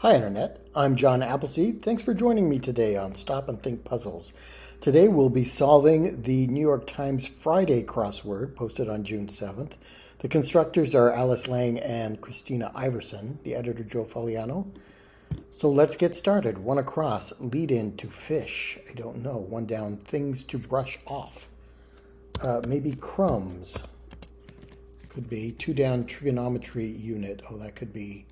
Hi Internet, I'm John Appleseed. Thanks for joining me today on Stop and Think Puzzles. Today we'll be solving the New York Times Friday Crossword posted on June 7th. The constructors are Alice Lang and Christina Iverson, the editor Joe Faliano. So let's get started. One across, lead in to fish. I don't know. One down, things to brush off. Maybe crumbs. Could be. Two down, trigonometry unit. Oh, that could be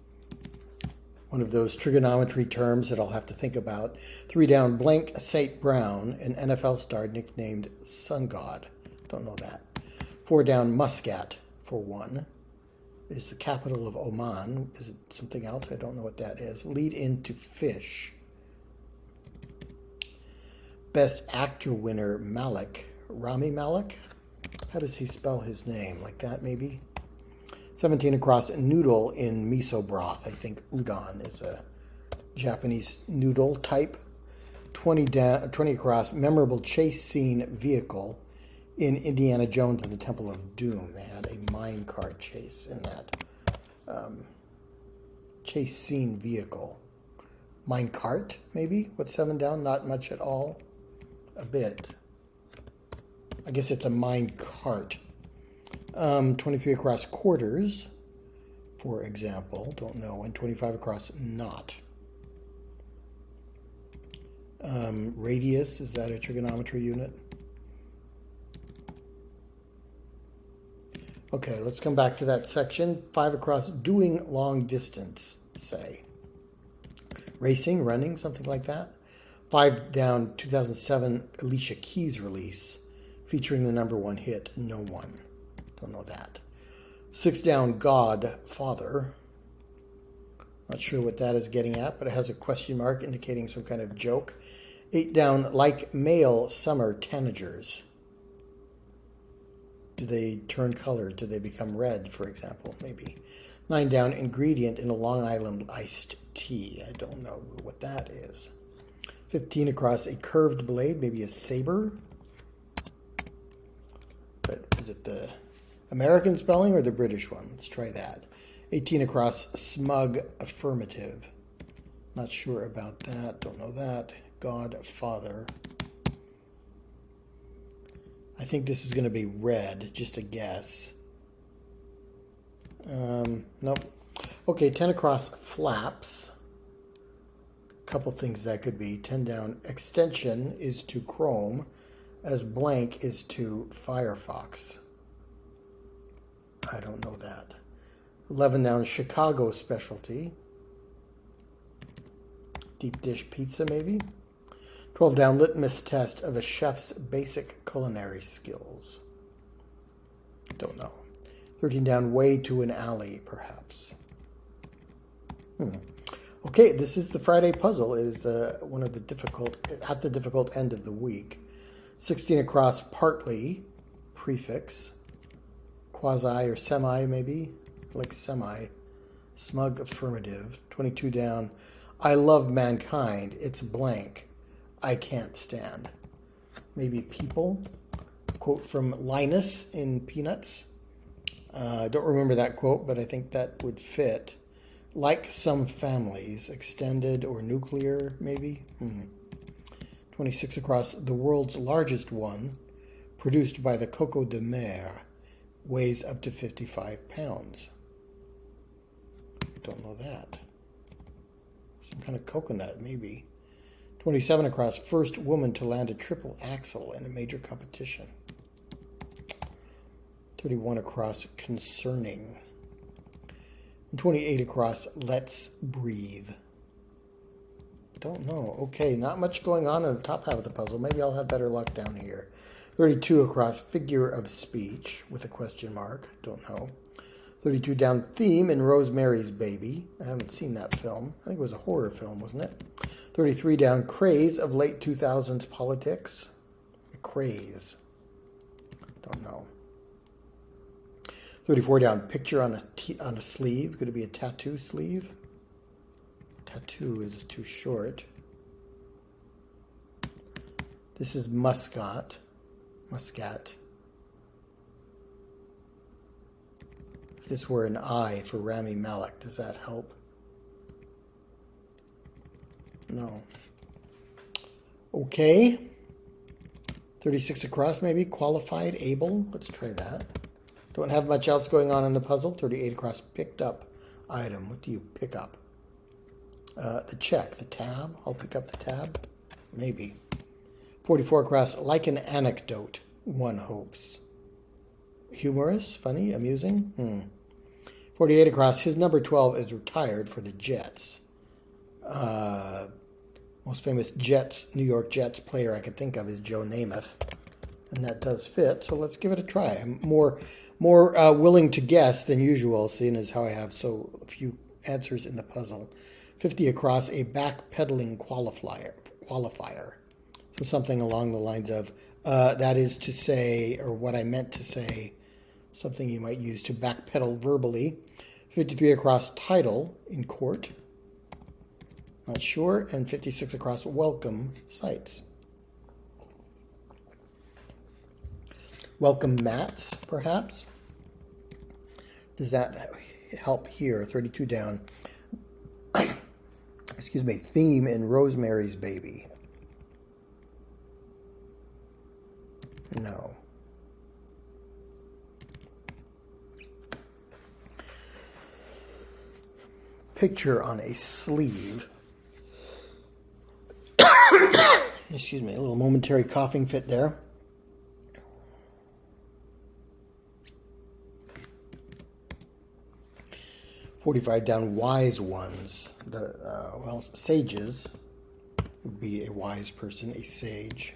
one of those trigonometry terms that I'll have to think about. Three down, blank St. Brown, an NFL star nicknamed Sun God. Don't know that. Four down, Muscat for one. Is the capital of Oman. Is it something else? I don't know what that is. Lead into fish. Best actor winner, Malek. Rami Malek? How does he spell his name? Like that, maybe? 17 across, noodle in miso broth. I think udon is a Japanese noodle type. 20 across, memorable chase scene vehicle in Indiana Jones and the Temple of Doom. They had a minecart chase in that. Chase scene vehicle. Minecart, maybe? With 7 down, not much at all. A bit. I guess it's a minecart. 23 across, quarters, for example. Don't know. And 25 across, not. Radius, is that a trigonometry unit? Okay, let's come back to that section. 5 across, doing long distance, say. Racing, running, something like that. 5 down, 2007 Alicia Keys release, featuring the #1 hit, No One. Don't know that. 6 down, God, Father. Not sure what that is getting at, but it has a question mark indicating some kind of joke. 8 down, like male summer tanagers. Do they turn color? Do they become red, for example? Maybe. 9 down, ingredient in a Long Island iced tea. I don't know what that is. 15 across, a curved blade, maybe a saber. But is it the American spelling or the British one? Let's try that. 18 across, smug affirmative. Not sure about that. Don't know that. God, Father. I think this is going to be red. Just a guess. Nope. Okay, 10 across, flaps. Couple things that could be. 10 down, extension is to Chrome, as blank is to Firefox. I don't know that. 11 down, Chicago specialty. Deep dish pizza, maybe. 12 down, litmus test of a chef's basic culinary skills. Don't know. 13 down, way to an alley, perhaps. Okay, this is the Friday puzzle. It is one of the at the difficult end of the week. 16 across, partly, prefix. Quasi or semi, maybe. Like semi. Smug affirmative. 22 down, I love mankind. It's blank. I can't stand. Maybe people. Quote from Linus in Peanuts. I don't remember that quote, but I think that would fit. Like some families, extended or nuclear, maybe. 26 across, the world's largest one, produced by the coco de mer, weighs up to 55 pounds. Don't know that. Some kind of coconut, maybe. 27 across, first woman to land a triple axel in a major competition. 31 across, concerning. And 28 across, let's breathe. Don't know. Okay, not much going on in the top half of the puzzle. Maybe I'll have better luck down here. 32 across, figure of speech with a question mark. Don't know. 32 down, theme in Rosemary's Baby. I haven't seen that film. I think it was a horror film, wasn't it? 33 down, craze of late 2000s politics. A craze. Don't know. 34 down, picture on a sleeve. Could it be a tattoo sleeve? Tattoo is too short. This is Muscat. If this were an I for Rami Malek, does that help? No. Okay. 36 across, maybe. Qualified, able. Let's try that. Don't have much else going on in the puzzle. 38 across, picked up item. What do you pick up? The check, the tab. I'll pick up the tab. Maybe. 44 across, like an anecdote, one hopes. Humorous, funny, amusing? 48 across, his number 12 is retired for the Jets. Most famous Jets, New York Jets player I could think of is Joe Namath. And that does fit, so let's give it a try. I'm more willing to guess than usual, seeing as how I have so few answers in the puzzle. 50 across, a backpedaling qualifier. So something along the lines of, that is to say, or what I meant to say, something you might use to backpedal verbally. 53 across, title in court. Not sure. And 56 across, welcome sites. Welcome mats, perhaps. Does that help here? 32 down. Excuse me. Theme in Rosemary's Baby. No. Picture on a sleeve. Excuse me, a little momentary coughing fit there. $45 down, wise ones. Well, sages would be a wise person, a sage.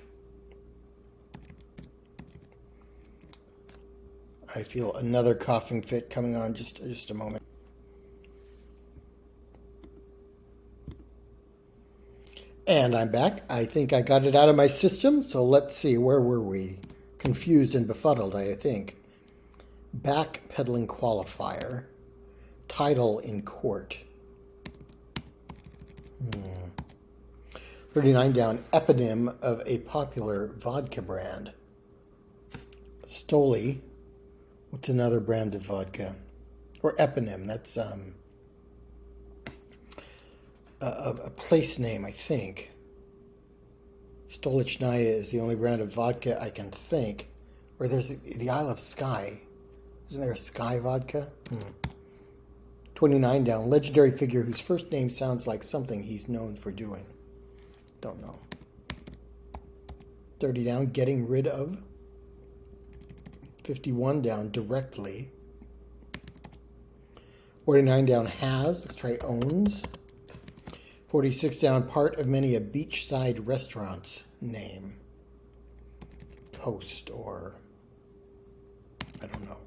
I feel another coughing fit coming on. Just a moment. And I'm back. I think I got it out of my system. So let's see. Where were we? Confused and befuddled, I think. Backpedaling qualifier. Title in court. 39 down. Eponym of a popular vodka brand. Stoli. What's another brand of vodka? Or eponym. That's a place name, I think. Stolichnaya is the only brand of vodka I can think. Or there's the Isle of Skye. Isn't there a Skye vodka? 29 down. Legendary figure whose first name sounds like something he's known for doing. Don't know. 30 down. Getting rid of. 51 down. Directly. 49 down. Has. Let's try owns. 46 down, part of many a beachside restaurant's name. Toast or, I don't know.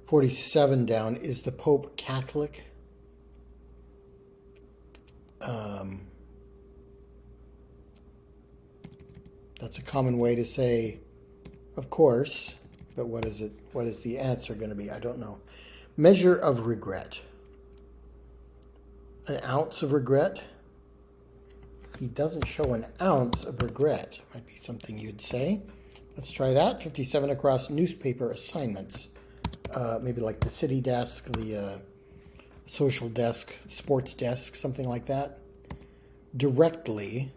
47 down, is the Pope Catholic? That's a common way to say, of course, but what is it? What is the answer going to be? I don't know. Measure of regret. An ounce of regret. He doesn't show an ounce of regret. Might be something you'd say. Let's try that. 57 across, newspaper assignments. Maybe like the city desk, the social desk, sports desk, something like that. Directly.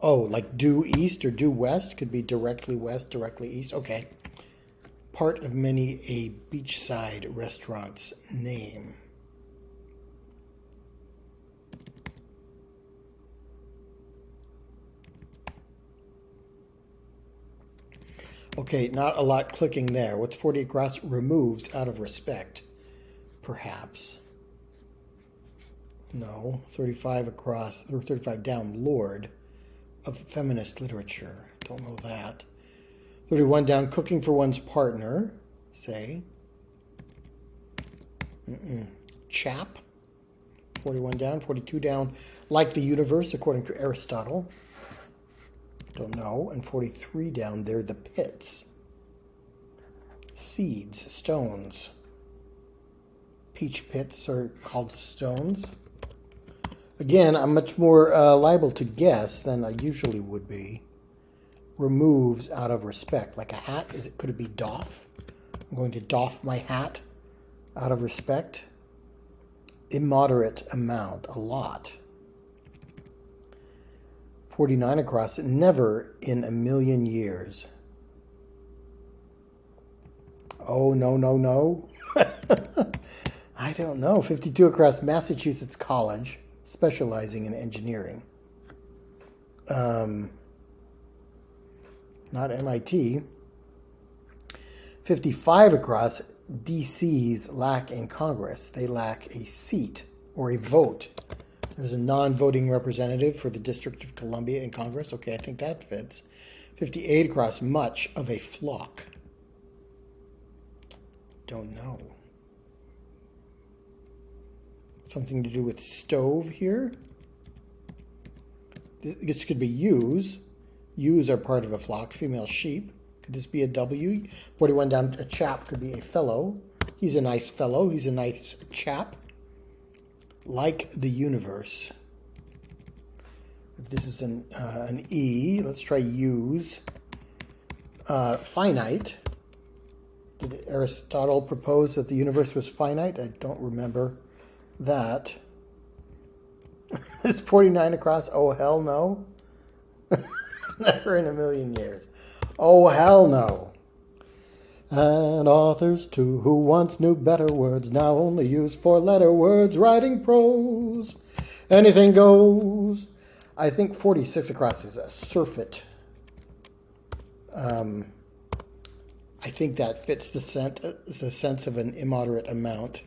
Oh, like due east or due west. Could be directly west, directly east. Okay. Part of many a beachside restaurant's name. Okay, not a lot clicking there. What's 40 across? Removes out of respect. Perhaps. No. 35 across, or 35 down, Lord of feminist literature. Don't know that. 31 down, cooking for one's partner, say. Chap. 41 down, 42 down, like the universe, according to Aristotle. Don't know. And 43 down, they're the pits. Seeds, stones. Peach pits are called stones. Again, I'm much more liable to guess than I usually would be. Removes out of respect, like a hat. Could it be doff? I'm going to doff my hat out of respect. immoderate amount, a lot. 49 across, never in a million years. Oh, no, no, no. I don't know. 52 across, Massachusetts College, specializing in engineering. Not MIT. 55 across, DC's lack in Congress. They lack a seat or a vote. There's a non-voting representative for the District of Columbia in Congress. Okay, I think that fits. 58 across, much of a flock. Don't know. Something to do with stove here. This could be ewes. Ewes are part of a flock, female sheep. Could this be a W? 41 down, a chap could be a fellow. He's a nice fellow. He's a nice chap. Like the universe. If this is an E, let's try use. Finite. Did Aristotle propose that the universe was finite? I don't remember that. Is 49 across? Oh, hell no. Never in a million years. Oh, hell no. And authors too, who once knew better words, now only use four-letter words, writing prose. Anything goes. I think 46 across is a surfeit. I think that fits the sense of an immoderate amount.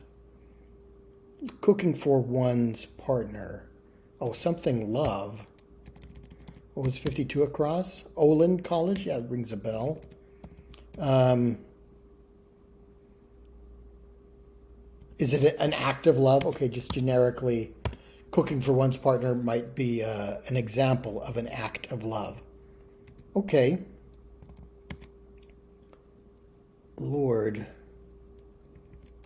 Cooking for one's partner. Oh, something love. What was 52 across? Olin College? Yeah, it rings a bell. Is it an act of love? Okay, just generically, cooking for one's partner might be an example of an act of love. Okay. Lord.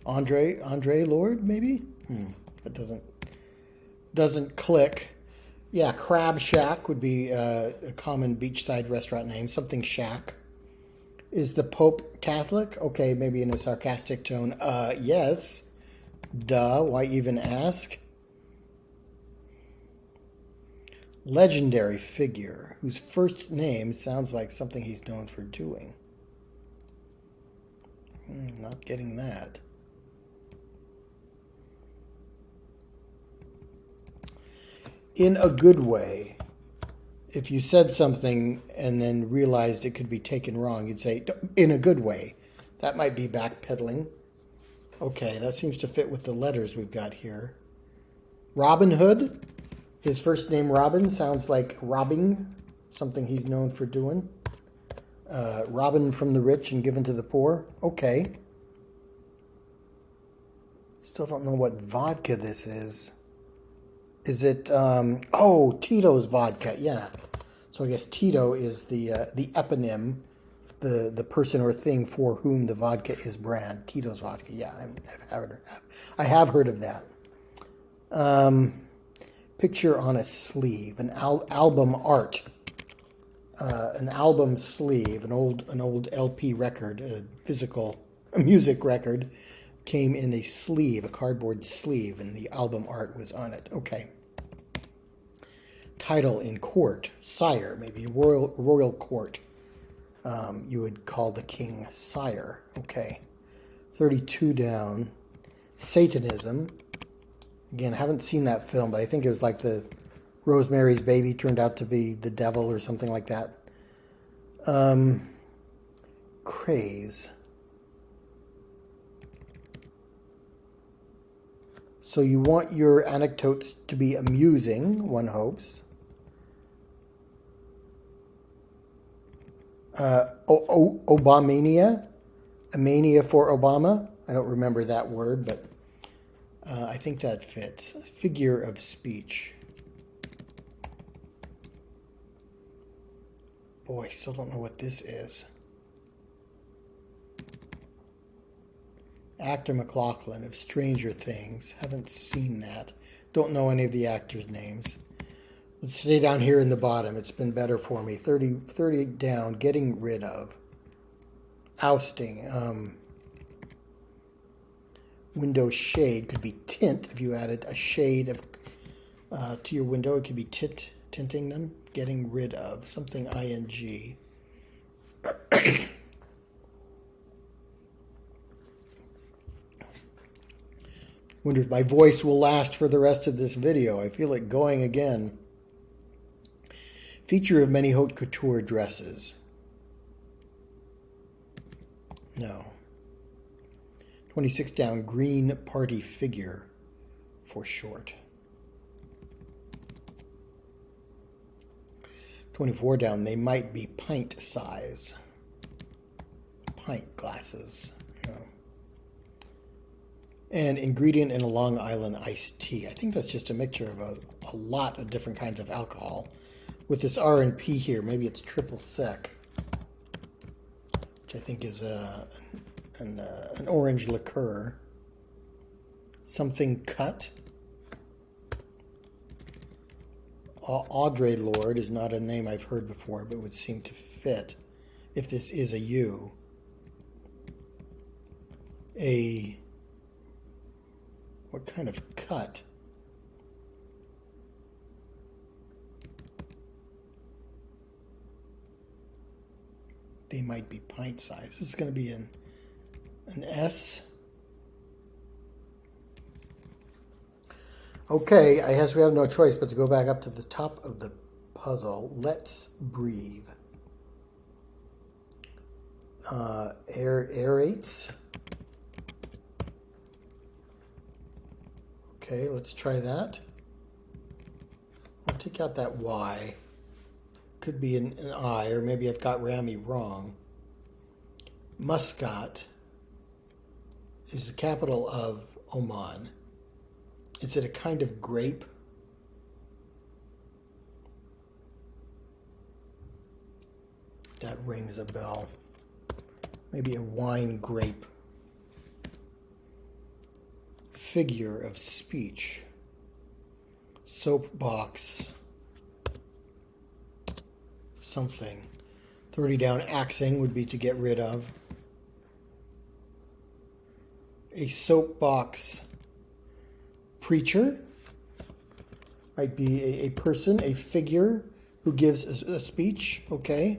Andre Lord, maybe? That doesn't click. Yeah, Crab Shack would be a common beachside restaurant name. Something shack. Is the Pope Catholic? Okay, maybe in a sarcastic tone. Yes. Duh, why even ask? Legendary figure whose first name sounds like something he's known for doing. Not getting that. In a good way. If you said something and then realized it could be taken wrong, you'd say, in a good way. That might be backpedaling. Okay, that seems to fit with the letters we've got here. Robin Hood. His first name Robin sounds like robbing, something he's known for doing. Robbing from the rich and given to the poor. Okay. Still don't know what vodka this is. Is it, Tito's vodka, yeah. So I guess Tito is the eponym, the person or thing for whom the vodka is brand. Tito's vodka, yeah, I have heard of that. Picture on a sleeve, an album art, an album sleeve, an old LP record, a music record, came in a sleeve, a cardboard sleeve, and the album art was on it. Okay. Title in court, sire, maybe royal court. You would call the king sire. Okay. 32 down. Satanism. Again, I haven't seen that film, but I think it was like the Rosemary's Baby turned out to be the devil or something like that. Craze. So you want your anecdotes to be amusing, one hopes. Obamania? A mania for Obama? I don't remember that word, but I think that fits. Figure of speech. Boy, still don't know what this is. Actor McLaughlin of Stranger Things. Haven't seen that. Don't know any of the actors' names. Let's stay down here in the bottom. It's been better for me. 30 down. Getting rid of. Ousting. Window shade could be tint. If you added a shade of to your window, it could be tinting them, getting rid of something ing. Wonder if my voice will last for the rest of this video. I feel it going again. Feature of many haute couture dresses. No. 26 down, green party figure for short. 24 down, they might be pint size. Pint glasses. No. And ingredient in a Long Island iced tea. I think that's just a mixture of a lot of different kinds of alcohol. With this R and P here, maybe it's triple sec, which I think is an orange liqueur. Something cut. Audre Lorde is not a name I've heard before, but would seem to fit if this is a U. What kind of cut? They might be pint size. This is going to be an S. Okay, I guess we have no choice but to go back up to the top of the puzzle. Let's breathe. Aerates. Okay, let's try that. I'll take out that Y. Could be an I, or maybe I've got Rami wrong. Muscat is the capital of Oman. Is it a kind of grape? That rings a bell. Maybe a wine grape. Figure of speech. Soapbox. Something. 30 down, axing would be to get rid of. A soapbox preacher might be a person, a figure who gives a speech. Okay.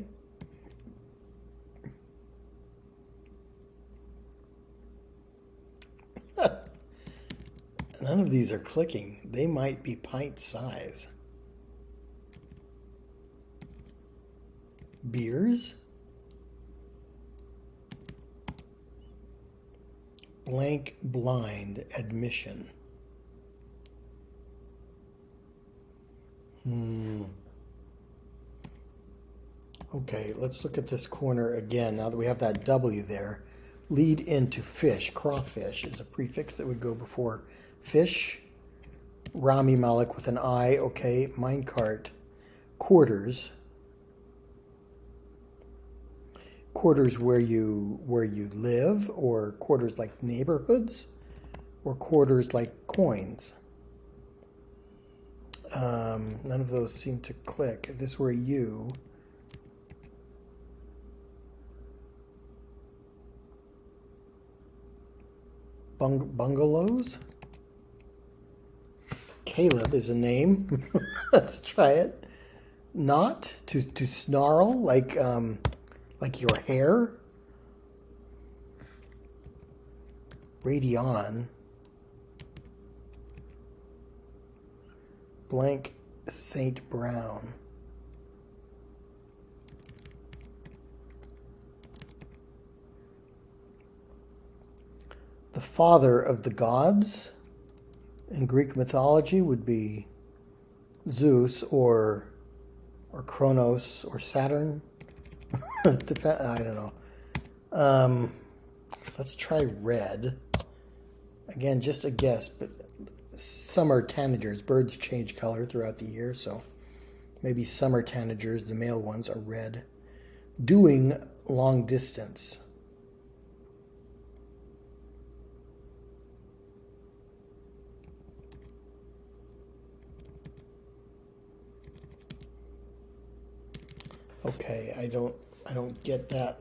None of these are clicking. They might be pint size. Beers. Blank blind admission. Okay, let's look at this corner again. Now that we have that W there, lead into fish. Crawfish is a prefix that would go before fish. Rami Malek with an I. Okay, minecart. Quarters. Quarters where you live, or quarters like neighborhoods, or quarters like coins. None of those seem to click. If this were a U, bungalows. Caleb is a name. Let's try it. Not to snarl like your hair. Radion. Blank Saint Brown. The father of the gods in Greek mythology would be Zeus or Kronos or Saturn. I don't know. Let's try red. Again, just a guess, but summer tanagers. Birds change color throughout the year, so maybe summer tanagers, the male ones, are red. Doing long distance. Okay, I don't get that.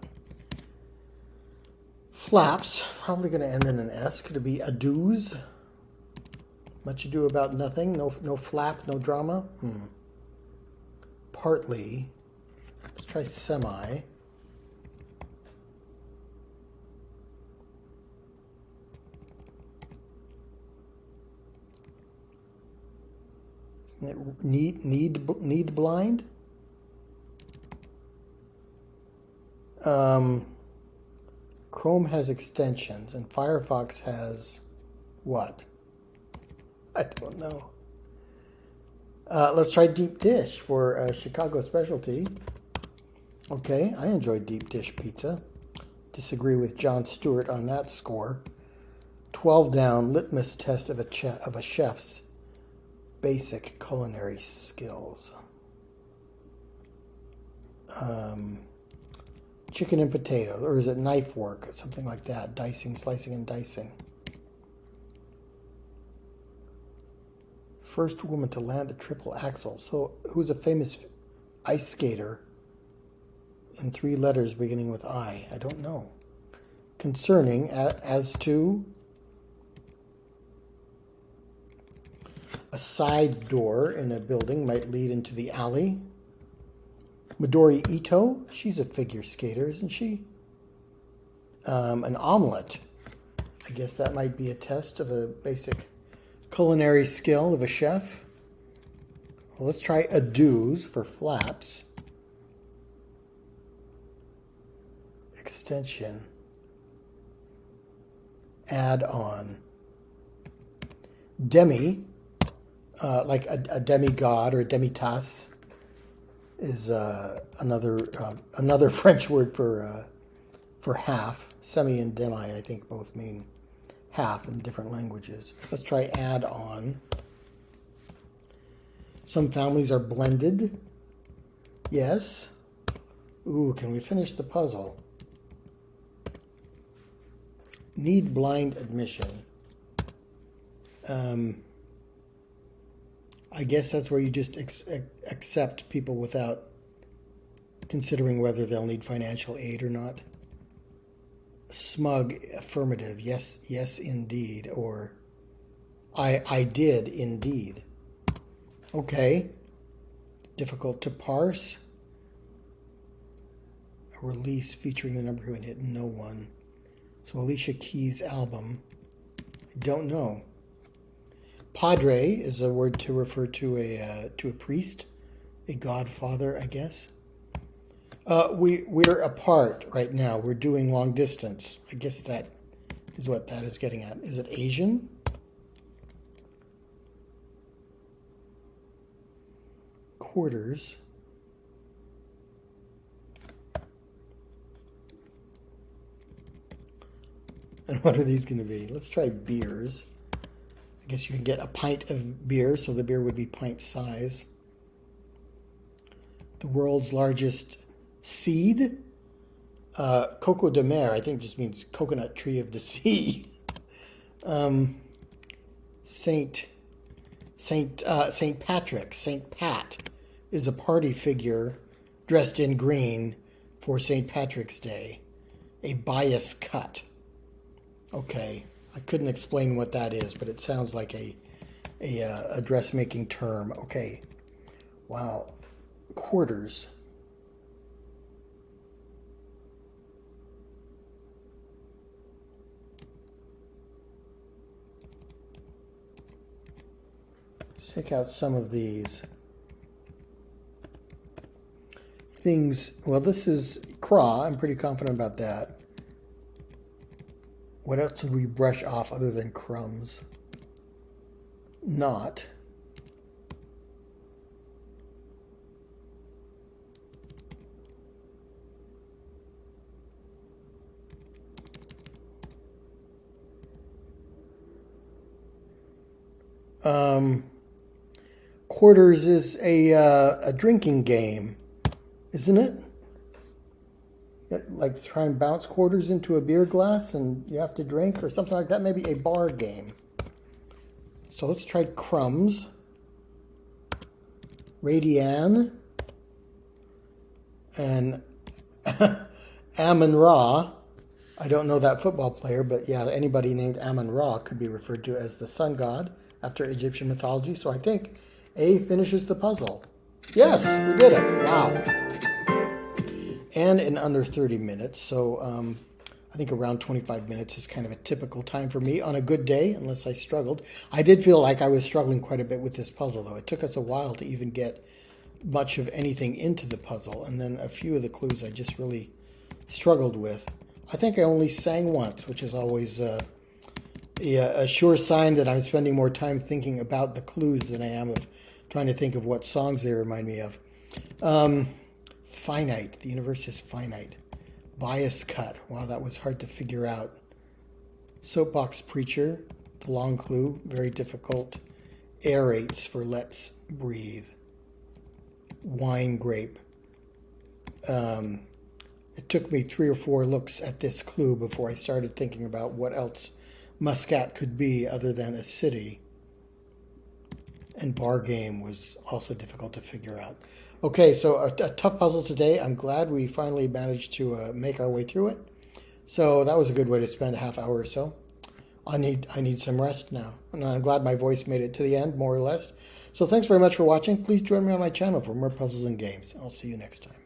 Flaps, probably going to end in an S. Could it be adoos? Much ado about nothing. No flap, no drama. Partly. Let's try semi. Isn't it need blind? Chrome has extensions, and Firefox has what? I don't know. Let's try deep dish for a Chicago specialty. Okay, I enjoy deep dish pizza. Disagree with Jon Stewart on that score. 12 down, litmus test of a chef's basic culinary skills. Chicken and potato, or is it knife work? Something like that. Dicing, slicing, and dicing. First woman to land a triple axel. So, who's a famous ice skater in 3 letters beginning with I? I don't know. Concerning as to a side door in a building might lead into the alley. Midori Ito, she's a figure skater, isn't she? An omelet. I guess that might be a test of a basic culinary skill of a chef. Well, let's try adoos for flaps. Extension. Add on. Demi, like a demigod or a demi-tasse, is another French word for half. Semi and demi, I think, both mean half in different languages. Let's try add on. Some families are blended. Yes. Ooh, can we finish the puzzle? Need blind admission. I guess that's where you just accept people without considering whether they'll need financial aid or not. Smug, affirmative, yes indeed, or I did indeed. Okay. Difficult to parse. A release featuring the number who had hit no one. So Alicia Keys' album. I don't know. Padre is a word to refer to a priest, a godfather, I guess. We're apart right now. We're doing long distance. I guess that is what that is getting at. Is it Asian? Quarters. And what are these going to be? Let's try beers. I guess you can get a pint of beer, so the beer would be pint size. The world's largest seed. Coco de mer, I think just means coconut tree of the sea. Saint Patrick, Saint Pat, is a party figure dressed in green for St. Patrick's Day. A bias cut. Okay, I couldn't explain what that is, but it sounds like a dressmaking term. Okay, wow, quarters. Let's check out some of these things. Well, this is craw. I'm pretty confident about that. What else would we brush off other than crumbs? Not. Quarters is a drinking game, isn't it? Like try and bounce quarters into a beer glass and you have to drink or something like that. Maybe a bar game. So let's try crumbs. Radian. And Amun Ra. I don't know that football player, but yeah, anybody named Amun-Ra could be referred to as the sun god after Egyptian mythology. So I think A finishes the puzzle. Yes, we did it. Wow. And in under 30 minutes. So I think around 25 minutes is kind of a typical time for me on a good day, unless I struggled. I did feel like I was struggling quite a bit with this puzzle, though. It took us a while to even get much of anything into the puzzle, and then a few of the clues I just really struggled with. I think I only sang once, which is always a sure sign that I'm spending more time thinking about the clues than I am of trying to think of what songs they remind me of. Finite. The universe is finite. Bias cut. Wow, that was hard to figure out. Soapbox preacher. The long clue. Very difficult. Aerates for let's breathe. Wine grape. It took me 3 or 4 looks at this clue before I started thinking about what else Muscat could be other than a city. And bar game was also difficult to figure out. Okay, so a tough puzzle today. I'm glad we finally managed to make our way through it. So that was a good way to spend a half hour or so. I need some rest now. And I'm glad my voice made it to the end, more or less. So thanks very much for watching. Please join me on my channel for more puzzles and games. I'll see you next time.